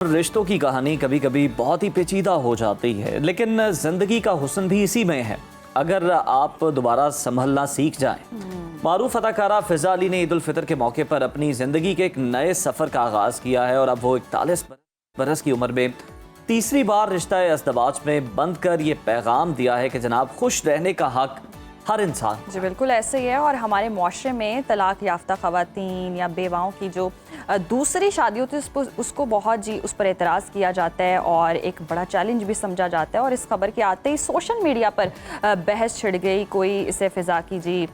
रिश्तों की कहानी कभी कभी बहुत ही पेचीदा हो जाती है, लेकिन जिंदगी का हुस्न भी इसी में है अगर आप दोबारा संभलना सीख जाएं। मारूफ अदाकारा फिजा अली ने ईद उल फितर के मौके पर अपनी जिंदगी के एक नए सफर का आगाज किया है और अब वो 41 बरस की उम्र में तीसरी बार रिश्ता अज़दवाज में बंद कर ये पैगाम दिया है कि जनाब खुश रहने का हक हर इंसान। जी बिल्कुल ऐसे ही है। और हमारे मुआशरे में तलाक याफ्ता ख़वातीन या बेवाओं की जो दूसरी शादी होती है उसको बहुत उस पर एतराज़ किया जाता है और एक बड़ा चैलेंज भी समझा जाता है। और इस खबर के आते ही सोशल मीडिया पर बहस छिड़ गई। कोई इसे फ़िज़ा की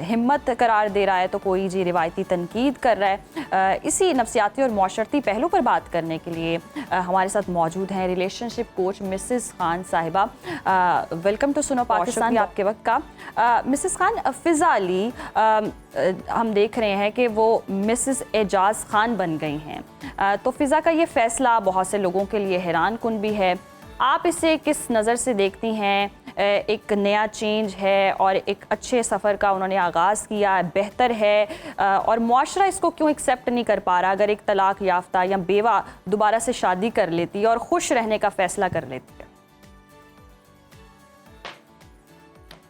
हिम्मत करार दे रहा है तो कोई रिवायती तनकीद कर रहा है। इसी नफ्सियाती और माशरती पहलू पर बात करने के लिए हमारे साथ मौजूद हैं रिलेशनशिप कोच मिसेस खान साहिबा। वेलकम टू सुनो पाकिस्तान आपके वक्त का। मिसेस खान, फ़िज़ा अली हम देख रहे हैं कि वो मिसेस एजाज खान बन गई हैं, तो फ़िज़ा का ये फ़ैसला बहुत से लोगों के लिए हैरान कुन भी है। आप इसे किस नज़र से देखती हैं? एक नया चेंज है और एक अच्छे सफ़र का उन्होंने आगाज़ किया, बेहतर है, और मुआशरा इसको क्यों एक्सेप्ट नहीं कर पा रहा? अगर एक तलाक याफ्ता या बेवा दोबारा से शादी कर लेती है और खुश रहने का फ़ैसला कर लेती है।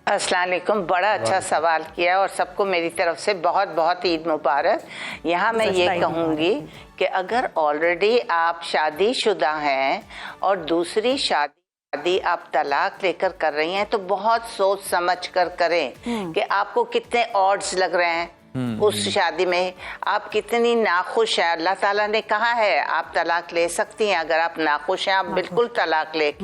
अस्सलाम वालेकुम, बड़ा अच्छा सवाल किया और सबको मेरी तरफ से बहुत बहुत ईद मुबारक। यहाँ मैं ये कहूँगी कि अगर ऑलरेडी आप शादीशुदा हैं और दूसरी शादी आप तलाक लेकर कर रही हैं तो बहुत सोच समझ कर करें कि आपको कितने ऑड्स लग रहे हैं उस शादी में, आप कितनी नाखुश हैं। अल्लाह ताला ने कहा है आप तलाक ले सकती हैं, अगर आप नाखुश हैं आप बिल्कुल तलाक ले।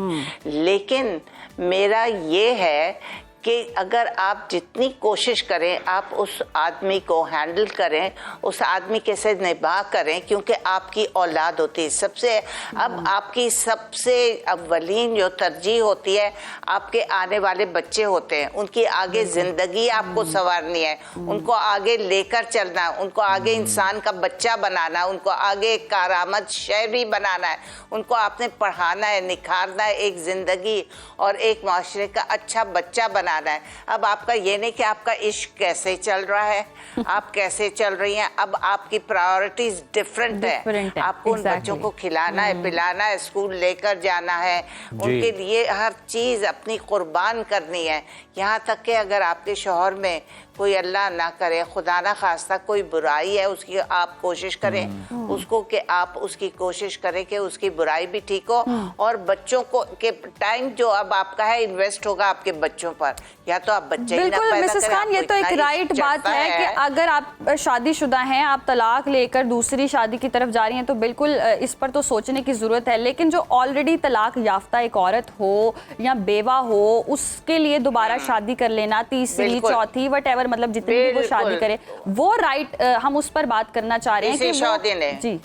लेकिन मेरा ये है कि अगर आप जितनी कोशिश करें आप उस आदमी को हैंडल करें, उस आदमी के साथ निभा करें, क्योंकि आपकी औलाद होती है सबसे। अब आपकी सबसे अव्वलीन जो तरजीह होती है आपके आने वाले बच्चे होते हैं, उनकी आगे ज़िंदगी आपको संवारनी है, उनको आगे लेकर चलना है, उनको आगे इंसान का बच्चा बनाना है, उनको आगे कारामद शहरी बनाना है, उनको आपने पढ़ाना है, निखारना है, एक ज़िंदगी और एक माशरे का अच्छा बच्चा बनाना है। अब आपका ये नहीं कि आपका इश्क कैसे चल रहा है, आप कैसे चल रही हैं, अब आपकी प्रायोरिटीज डिफरेंट है। आपको उन बच्चों को खिलाना है, पिलाना है, स्कूल लेकर जाना है, उनके लिए हर चीज अपनी कुर्बान करनी है। यहाँ तक कि अगर आपके शौहर में कोई अल्लाह ना करे खुदा ना खास्ता कोई बुराई है, उसकी आप कोशिश करें उसको कि आप उसकी कोशिश करें कि उसकी बुराई भी ठीक हो और बच्चों को के टाइम जो अब आपका है इन्वेस्ट होगा आपके बच्चों पर, या तो आप बच्चे ही ना पैदा करें। मिसेस खान, ये तो एक राइट बात है कि अगर आप शादीशुदा हैं, आप तलाक लेकर दूसरी शादी की तरफ जा रही हैं तो बिल्कुल इस पर तो सोचने की ज़रूरत है। लेकिन जो ऑलरेडी तलाक याफ्ता एक औरत हो या बेवा हो, उसके लिए दोबारा शादी कर लेना, तीसरी चौथी वट मतलब जितनी भी वो शादी करे, वो राइट हम उस पर बात करना चाह रहे हैं कि शादी ने जी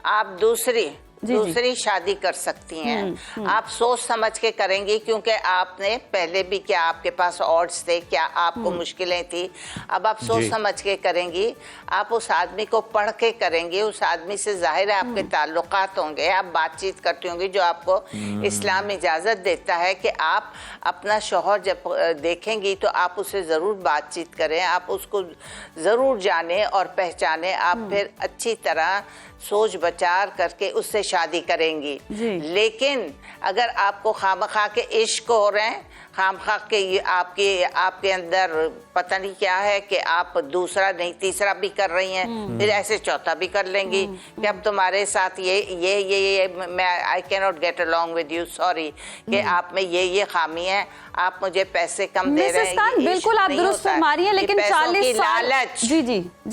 आप दूसरी शादी कर सकती हैं। आप सोच समझ के करेंगी, क्योंकि आपने पहले भी क्या आपके पास ऑड्स थे, क्या आपको मुश्किलें थी, अब आप सोच समझ के करेंगी। आप उस आदमी को पढ़ के करेंगी, उस आदमी से जाहिर है आपके ताल्लुकात होंगे, आप बातचीत करती होंगी जो आपको इस्लाम इजाज़त देता है कि आप अपना शौहर जब देखेंगी तो आप उससे ज़रूर बातचीत करें, आप उसको ज़रूर जानें और पहचानें। आप फिर अच्छी तरह सोच विचार करके उससे शादी करेंगी। लेकिन अगर आपको खामखा के इश्क हो रहे हैं, खामखा के आपके अंदर पता नहीं क्या है कि आप दूसरा नहीं तीसरा भी कर रही हैं, फिर ऐसे चौथा भी कर लेंगी कि अब तुम्हारे साथ ये मैं I can not get along with you, sorry कि आप में ये खामी है, आप मुझे पैसे कम दे रहे हैं। बिल्कुल आप दुरुस्त फरमा रही हैं, लेकिन 40 साल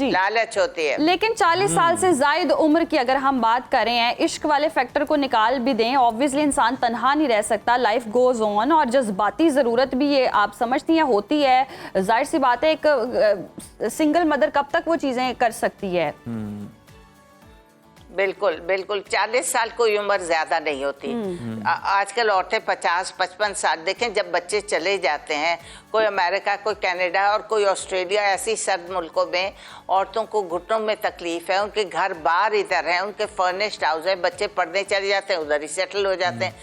लालच होती है। लेकिन 40 साल से जायद उम्र की अगर हम बात करें हैं, इश्क वाले फैक्टर को निकाल भी दें, ऑब्वियसली इंसान तन्हा नहीं रह सकता, लाइफ गोज ऑन, और जज्बाती ज़रूरत भी ये आप समझती हैं होती है। जाहिर सी बात है एक सिंगल मदर कब तक वो चीज़ें कर सकती है? बिल्कुल बिल्कुल, 40 साल कोई उम्र ज्यादा नहीं होती। आजकल औरतें 50-55 साल, देखें जब बच्चे चले जाते हैं, कोई अमेरिका, कोई कनाडा और कोई ऑस्ट्रेलिया, ऐसी सर्द मुल्कों में औरतों को घुटनों में तकलीफ है, उनके घर बार इधर हैं, उनके फर्निश्ड हाउस है, बच्चे पढ़ने चले जाते हैं, उधर ही सेटल हो जाते हैं।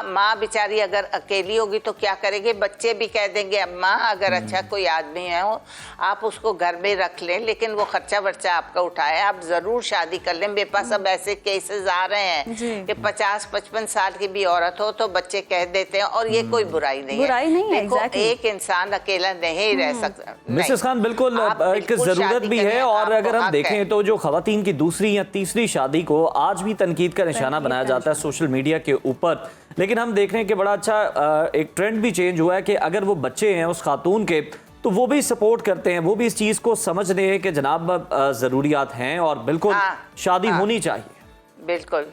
माँ बेचारी अगर अकेली होगी तो क्या करेगी? बच्चे भी कह देंगे अम्मा अगर अच्छा कोई आदमी है हो आप उसको घर में रख लें, लेकिन वो खर्चा वर्चा आपका उठाए, आप ज़रूर शादी कर लें। मेरे पास अब ऐसे केसेस आ रहे हैं कि 50-55 साल की भी औरत हो तो बच्चे कह देते हैं, और ये कोई बुराई नहीं है। देखो, एक इंसान अकेला नहीं रह सकता। मिसेस खान, बिल्कुल एक जरूरत भी है। और अगर हम देखें तो जो खवातीन की दूसरी या तीसरी शादी को आज भी तनकीद का निशाना बनाया जाता है सोशल मीडिया के ऊपर, लेकिन हम देख रहे हैं कि बड़ा अच्छा एक ट्रेंड भी चेंज हुआ है कि अगर वो बच्चे हैं उस खातून के तो वो भी सपोर्ट करते हैं, वो भी इस चीज को समझ रहे हैं कि जनाब जरूरियात हैं और बिल्कुल शादी होनी चाहिए। बिल्कुल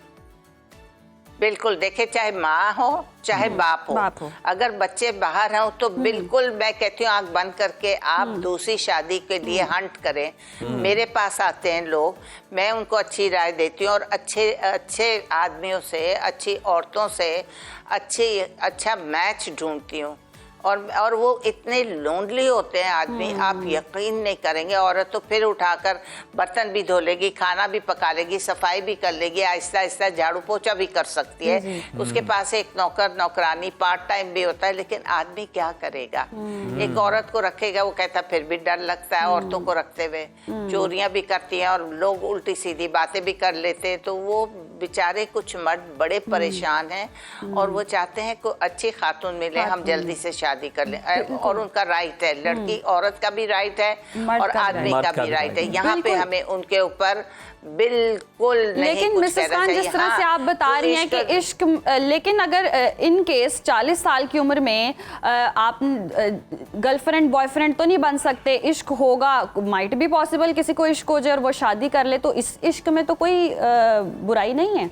बिल्कुल। देखे, चाहे माँ हो चाहे बाप हो, अगर बच्चे बाहर हों तो बिल्कुल मैं कहती हूँ आंख बंद करके आप दूसरी शादी के लिए हंट करें। मेरे पास आते हैं लोग, मैं उनको अच्छी राय देती हूँ और अच्छे अच्छे आदमियों से, अच्छी औरतों से अच्छा मैच ढूंढती हूँ। और वो इतने लोनली होते हैं आदमी, आप यकीन नहीं करेंगे। औरत तो फिर उठाकर बर्तन भी धो लेगी, खाना भी पका लेगी, सफाई भी कर लेगी, आहिस्ता आहिस्ता झाड़ू पोछा भी कर सकती है। उसके पास एक नौकर नौकरानी पार्ट टाइम भी होता है, लेकिन आदमी क्या करेगा? एक औरत को रखेगा, वो कहता फिर भी डर लगता है औरतों को रखते हुए। चोरियां भी करती हैं और लोग उल्टी सीधी बातें भी कर लेते हैं, तो वो बेचारे कुछ मर्द बड़े परेशान हैं और वो चाहते हैं कोई अच्छी खातून मिले, हम जल्दी से शादी कर लें। और उनका राइट है, लड़की औरत का भी राइट है और आदमी का भी राइट है। यहाँ पे हमें उनके ऊपर बिल्कुल नहीं। लेकिन मिसेस खान, जिस तरह से आप बता रही हैं कि इश्क, लेकिन अगर इन केस 40 साल की उम्र में आप गर्लफ्रेंड बॉयफ्रेंड तो नहीं बन सकते, इश्क होगा, माइट भी पॉसिबल किसी को इश्क हो जाए और वो शादी कर ले, तो इस इश्क में तो कोई बुराई नहीं है।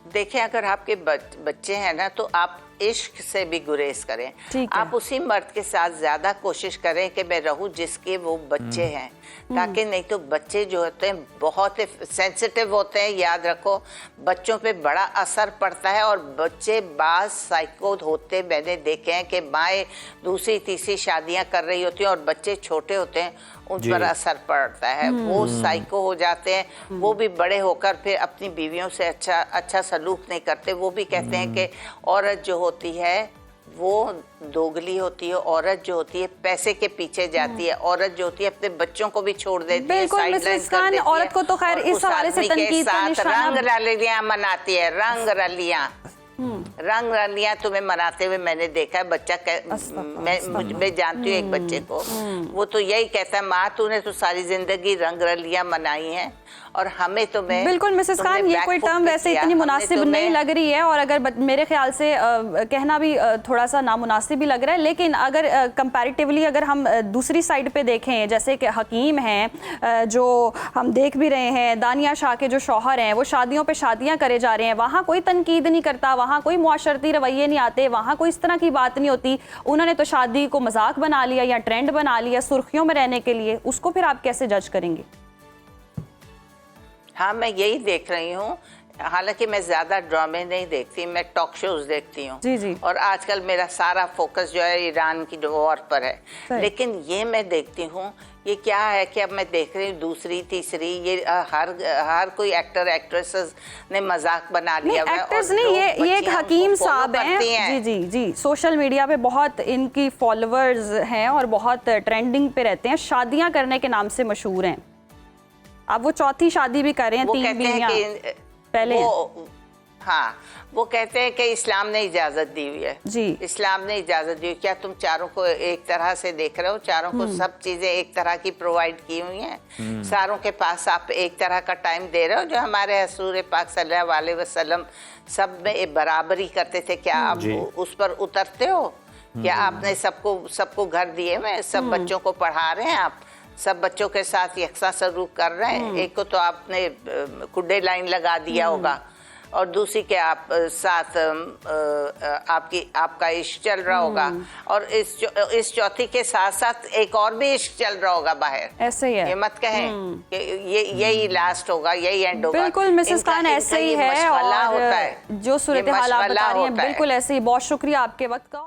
देखिए, अगर आपके बच्चे हैं ना तो आप इश्क से भी गुरेज करें। आप उसी मर्द के साथ ज्यादा कोशिश करें कि मैं रहूं जिसके वो बच्चे हैं, ताकि नहीं तो बच्चे जो होते हैं बहुत सेंसिटिव होते हैं। याद रखो, बच्चों पे बड़ा असर पड़ता है और बच्चे बाज साइको होते मैंने देखे हैं कि माएँ दूसरी तीसरी शादियां कर रही होती हैं और बच्चे छोटे होते हैं, उन पर असर पड़ता है, वो साइको हो जाते हैं। वो भी बड़े होकर फिर अपनी बीवियों से अच्छा सलूक नहीं करते। वो भी कहते हैं कि औरत जो होती है वो दोगली होती है, औरत जो होती है पैसे के पीछे जाती है, औरत जो होती है अपने बच्चों को भी छोड़ देती है, मिसेस खान, औरत को तो खैर इस हवाले से तनकीद का निशाना, रंग रलियां मनाती है, रंग रलियां तुम्हें मनाते हुए मैंने देखा है। बच्चा मैं जानती हूँ एक बच्चे को, वो तो यही कहता है, माँ तूने तो सारी जिंदगी रंग रलियां मनाई हैं और हमें तो बिल्कुल मिसेस खान, ये कोई टर्म वैसे इतनी मुनासिब नहीं लग रही है और अगर मेरे ख्याल से कहना भी थोड़ा सा नामुनासिब भी लग रहा है। लेकिन अगर कंपैरेटिवली अगर हम दूसरी साइड पे देखें, जैसे कि हकीम हैं जो हम देख भी रहे हैं, दानिया शाह के जो शौहर हैं वो शादियों पे शादियां करे जा रहे हैं, वहाँ कोई तनकीद नहीं करता, वहाँ कोई मुआशरती रवैये नहीं आते, वहाँ कोई इस तरह की बात नहीं होती। उन्होंने तो शादी को मजाक बना लिया या ट्रेंड बना लिया सुर्खियों में रहने के लिए, उसको फिर आप कैसे जज करेंगे? हाँ, मैं यही देख रही हूँ। हालांकि मैं ज्यादा ड्रामे नहीं देखती, मैं टॉक शोज देखती हूँ। जी। और आजकल मेरा सारा फोकस जो है ईरान की वॉर पर है। लेकिन ये मैं देखती हूँ, ये क्या है कि अब मैं देख रही हूँ दूसरी तीसरी, ये हर कोई एक्टर एक्ट्रेसेस ने मजाक बना लिया। एक्टर्स नहीं, ये एक हकीम साहब हैं। जी, सोशल मीडिया पे बहुत इनकी फॉलोअर्स हैं और बहुत ट्रेंडिंग पे रहते हैं, शादियां करने के नाम से मशहूर हैं। अब वो चौथी शादी भी कर रहे हैं, 3 बीवियां पहले। हाँ, वो कहते हैं कि इस्लाम ने इजाजत दी हुई है। जी, इस्लाम ने इजाजत दी हुई। क्या तुम चारों को एक तरह से देख रहे हो? चारों को सब चीजें एक तरह की प्रोवाइड की हुई हैं। सारों के पास आप एक तरह का टाइम दे रहे हो, जो हमारे हसूर पाक सल्लल्लाहु अलैहि वसल्लम सब में बराबरी करते थे। क्या आप उस पर उतरते हो? क्या आपने सबको घर दिए हुए, सब बच्चों को पढ़ा रहे हैं, आप सब बच्चों के साथ यकसा सलूक कर रहे हैं? एक को तो आपने कुड्डे लाइन लगा दिया होगा और दूसरी के आप साथ आपका इश्क चल रहा होगा और इस चौथी के साथ साथ एक और भी इश्क चल रहा होगा बाहर। ऐसे ही है, ये मत कहें कि यही लास्ट होगा, यही एंड होगा। बिल्कुल मिसेस खान, ऐसे ही है और जो सूरत हाल आप बता रही हैं बिल्कुल ऐसे ही। बहुत शुक्रिया आपके वक्त का।